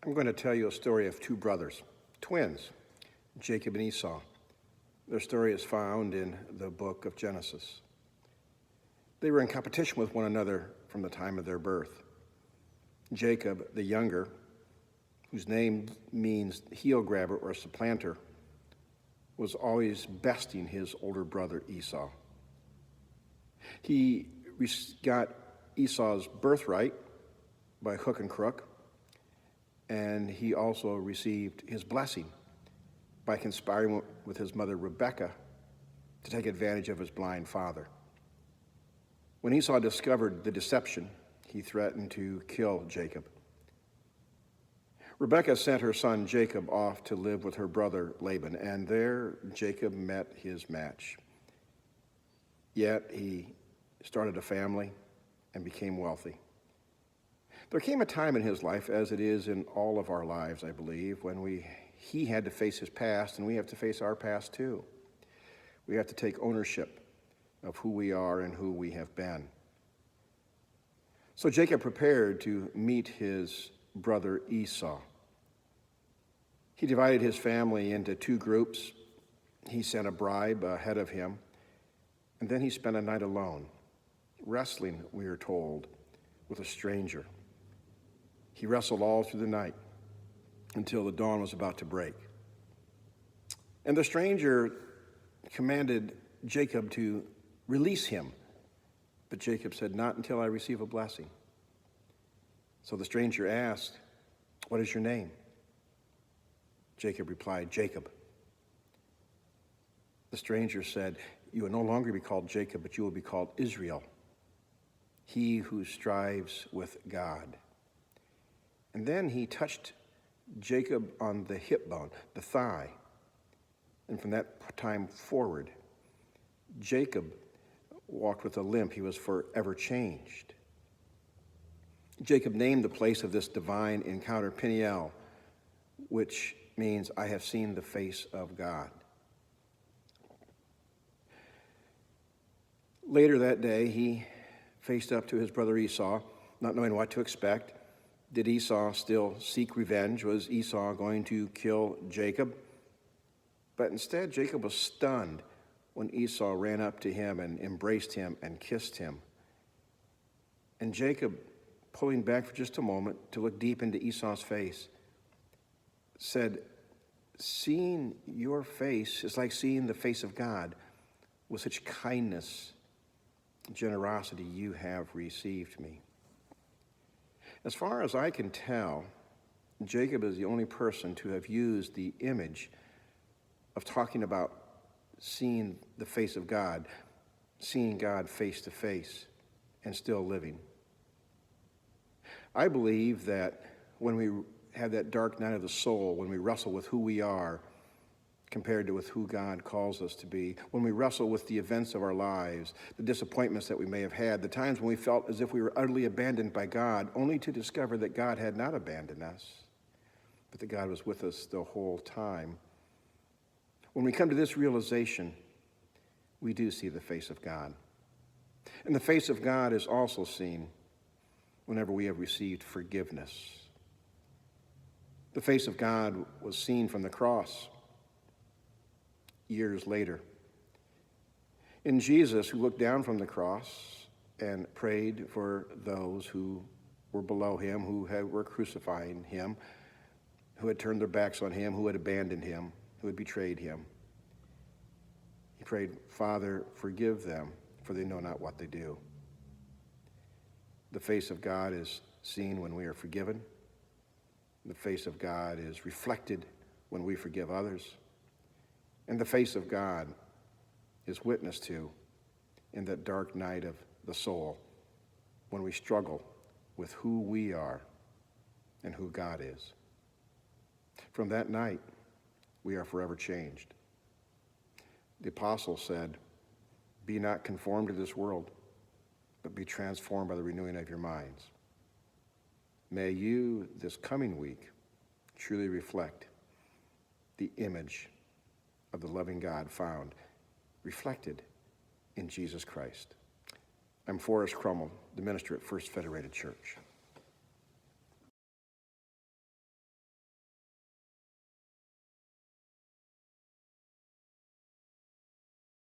I'm going to tell you a story of two brothers, twins, Jacob and Esau. Their story is found in the book of Genesis. They were in competition with one another from the time of their birth. Jacob, the younger, whose name means heel grabber or supplanter, was always besting his older brother Esau. He got Esau's birthright by hook and crook, and he also received his blessing by conspiring with his mother Rebekah to take advantage of his blind father. When Esau discovered the deception, he threatened to kill Jacob. Rebekah sent her son Jacob off to live with her brother Laban, and there Jacob met his match. Yet he started a family and became wealthy. There came a time in his life, as it is in all of our lives, I believe, when he had to face his past, and we have to face our past too. We have to take ownership of who we are and who we have been. So Jacob prepared to meet his brother Esau. He divided his family into two groups. He sent a bribe ahead of him, and then he spent a night alone, wrestling, we are told, with a stranger. He wrestled all through the night until the dawn was about to break. And the stranger commanded Jacob to release him. But Jacob said, "Not until I receive a blessing." So the stranger asked, "What is your name?" Jacob replied, "Jacob." The stranger said, "You will no longer be called Jacob, but you will be called Israel, he who strives with God." And then he touched Jacob on the hip bone, the thigh. And from that time forward, Jacob walked with a limp. He was forever changed. Jacob named the place of this divine encounter Peniel, which means I have seen the face of God. Later that day, he faced up to his brother Esau, not knowing what to expect. Did Esau still seek revenge? Was Esau going to kill Jacob? But instead, Jacob was stunned when Esau ran up to him and embraced him and kissed him. And Jacob, pulling back for just a moment to look deep into Esau's face, said, "Seeing your face is like seeing the face of God. With such kindness, generosity you have received me." As far as I can tell, Jacob is the only person to have used the image of talking about seeing the face of God, seeing God face to face, and still living. I believe that when we have that dark night of the soul, when we wrestle with who we are compared to with who God calls us to be, when we wrestle with the events of our lives, the disappointments that we may have had, the times when we felt as if we were utterly abandoned by God, only to discover that God had not abandoned us, but that God was with us the whole time. When we come to this realization, we do see the face of God. And the face of God is also seen whenever we have received forgiveness. The face of God was seen from the cross years later. In Jesus, who looked down from the cross and prayed for those who were below him, who were crucifying him, who had turned their backs on him, who had abandoned him, who had betrayed him. He prayed, "Father, forgive them, for they know not what they do." The face of God is seen when we are forgiven. The face of God is reflected when we forgive others. And the face of God is witnessed to in that dark night of the soul when we struggle with who we are and who God is. From that night, we are forever changed. The apostle said, "Be not conformed to this world, but be transformed by the renewing of your minds." May you, this coming week, truly reflect the image of the loving God found reflected in Jesus Christ. I'm Forrest Crummell, the minister at First Federated Church.